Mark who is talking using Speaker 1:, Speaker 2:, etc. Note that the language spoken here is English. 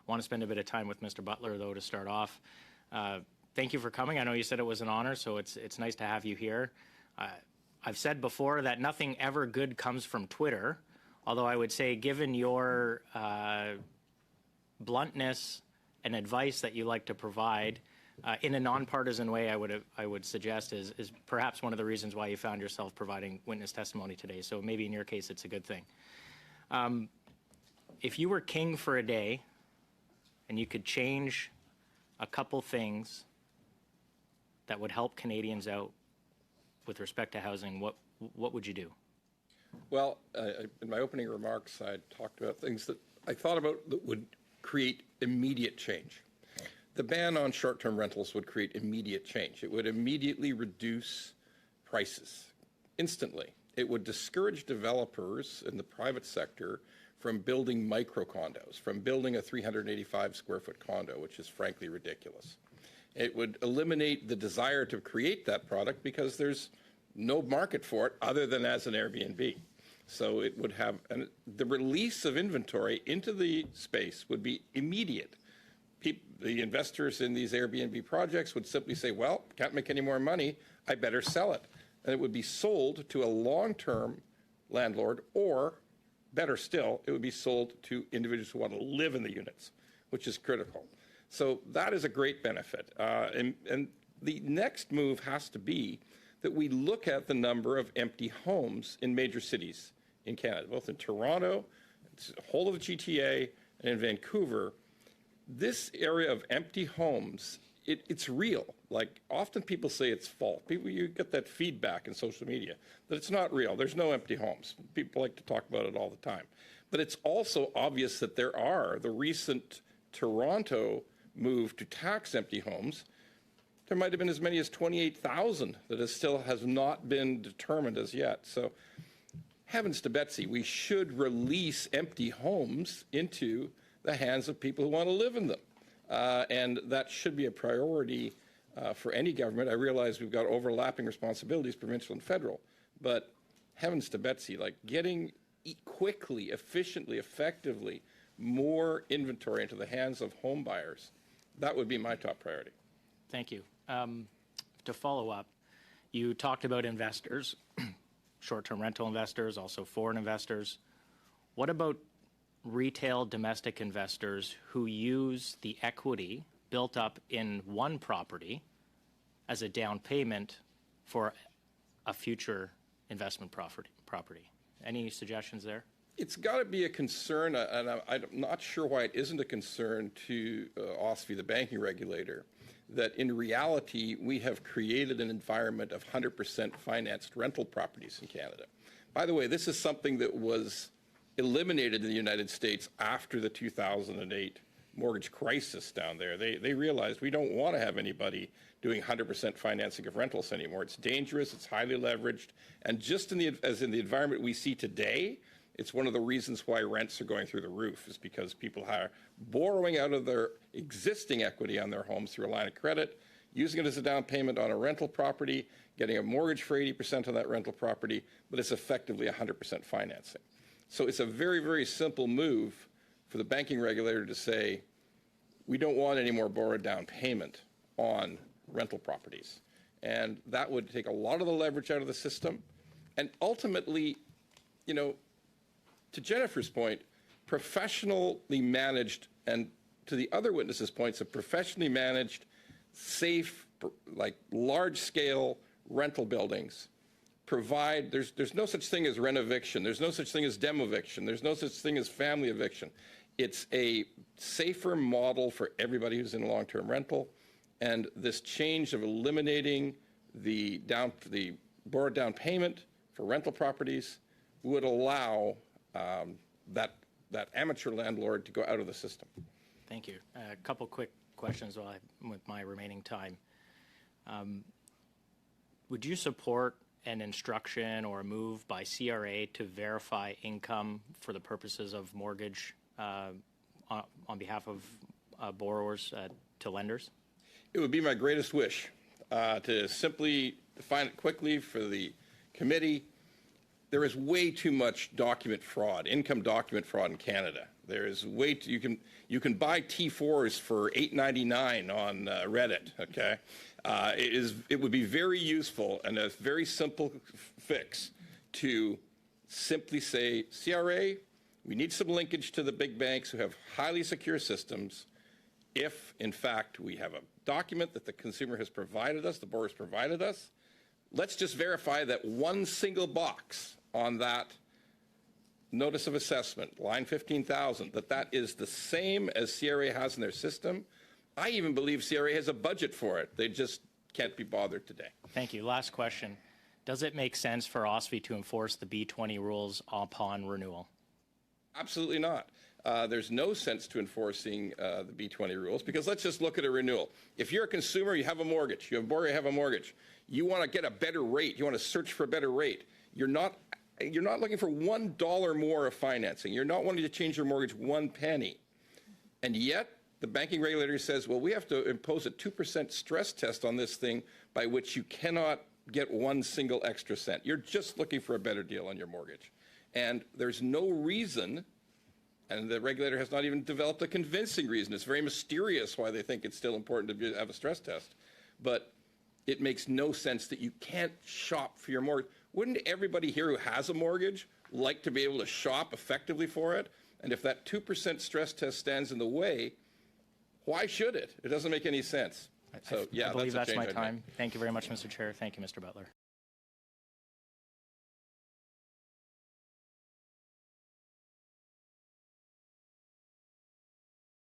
Speaker 1: want to spend a bit of time with Mr. Butler, though, to start off. Thank you for coming. I know you said it was an honor, so it's nice to have you here. I've said before that nothing ever good comes from Twitter, although I would say given your bluntness and advice that you like to provide in a nonpartisan way, I would suggest is perhaps one of the reasons why you found yourself providing witness testimony today. So maybe in your case, it's a good thing. If you were king for a day and you could change a couple things that would help Canadians out with respect to housing, what would you do?
Speaker 2: Well, in my opening remarks, I talked about things that I thought about that would create immediate change. The ban on short-term rentals would create immediate change. It would immediately reduce prices instantly. It would discourage developers in the private sector from building micro condos, from building a 385 square foot condo, which is frankly ridiculous. It would eliminate the desire to create that product because there's no market for it other than as an Airbnb. So it would have, and the release of inventory into the space would be immediate. The investors in these Airbnb projects would simply say, well, can't make any more money, I better sell it. And it would be sold to a long-term landlord, or better still, it would be sold to individuals who want to live in the units, which is critical. So that is a great benefit. And the next move has to be that we look at the number of empty homes in major cities in Canada, both in Toronto, the whole of the GTA, and in Vancouver. This area of empty homes, it's real. Like, often people say it's false. You get that feedback in social media that it's not real. There's no empty homes. People like to talk about it all the time. But it's also obvious that there are. The recent Toronto move to tax empty homes, there might have been as many as 28,000 that still has not been determined as yet. So heavens to Betsy, we should release empty homes into the hands of people who want to live in them. And that should be a priority for any government. I realize we've got overlapping responsibilities, provincial and federal, but heavens to Betsy, like getting quickly, efficiently, effectively more inventory into the hands of home buyers, that would be my top priority.
Speaker 1: Thank you. To follow up, you talked about investors, short-term rental investors, also foreign investors. What about retail domestic investors who use the equity built up in one property as a down payment for a future investment property? Any suggestions there?
Speaker 2: It's got to be a concern, and I'm not sure why it isn't a concern to OSFI, the banking regulator, that in reality we have created an environment of 100% financed rental properties in Canada. By the way, this is something that was eliminated in the United States after the 2008 mortgage crisis down there. They realized we don't want to have anybody doing 100% financing of rentals anymore. It's dangerous, it's highly leveraged, and just as in the environment we see today, it's one of the reasons why rents are going through the roof, is because people are borrowing out of their existing equity on their homes through a line of credit, using it as a down payment on a rental property, getting a mortgage for 80% on that rental property, but it's effectively 100% financing. So it's a very, very simple move for the banking regulator to say, we don't want any more borrowed down payment on rental properties. And that would take a lot of the leverage out of the system. And ultimately, you know, to Jennifer's point, professionally managed, and to the other witnesses' points, of professionally managed, safe, like large-scale rental buildings provide, there's no such thing as rent eviction, there's no such thing as demoviction, there's no such thing as family eviction. It's a safer model for everybody who's in a long-term rental, and this change of eliminating the borrowed down payment for rental properties would allow that amateur landlord to go out of the system.
Speaker 1: Thank you. A couple quick questions with my remaining time. Would you support an instruction or a move by CRA to verify income for the purposes of mortgage on behalf of borrowers to lenders?
Speaker 2: It would be my greatest wish to simply define it quickly for the committee. There is way too much document fraud, income document fraud in Canada. There's you can buy T4s for $8.99 on Reddit. Okay, it would be very useful and a very simple fix to simply say, CRA, we need some linkage to the big banks who have highly secure systems. If, in fact, we have a document that the consumer has provided us, the borrower has provided us, let's just verify that one single box on that notice of assessment, line 15,000, that is the same as CRA has in their system. I even believe CRA has a budget for it. They just can't be bothered today.
Speaker 1: Thank you. Last question. Does it make sense for OSFI to enforce the B20 rules upon renewal?
Speaker 2: Absolutely not. There's no sense to enforcing the B20 rules, because let's just look at a renewal. If you're a consumer, you have a mortgage, you have a borrower, you have a mortgage, you want to get a better rate, you want to search for a better rate, you're not looking for $1 more of financing. You're not wanting to change your mortgage 1 penny. And yet, the banking regulator says, well, we have to impose a 2% stress test on this thing by which you cannot get one single extra cent. You're just looking for a better deal on your mortgage. And there's no reason, and the regulator has not even developed a convincing reason. It's very mysterious why they think it's still important to have a stress test. But it makes no sense that you can't shop for your mortgage. Wouldn't everybody here who has a mortgage like to be able to shop effectively for it? And if that 2% stress test stands in the way, why should it? It doesn't make any sense. So, yeah,
Speaker 1: I believe that's my
Speaker 2: change I'd
Speaker 1: time.
Speaker 2: make.
Speaker 1: Thank you very much, Mr. Chair. Thank you, Mr. Butler.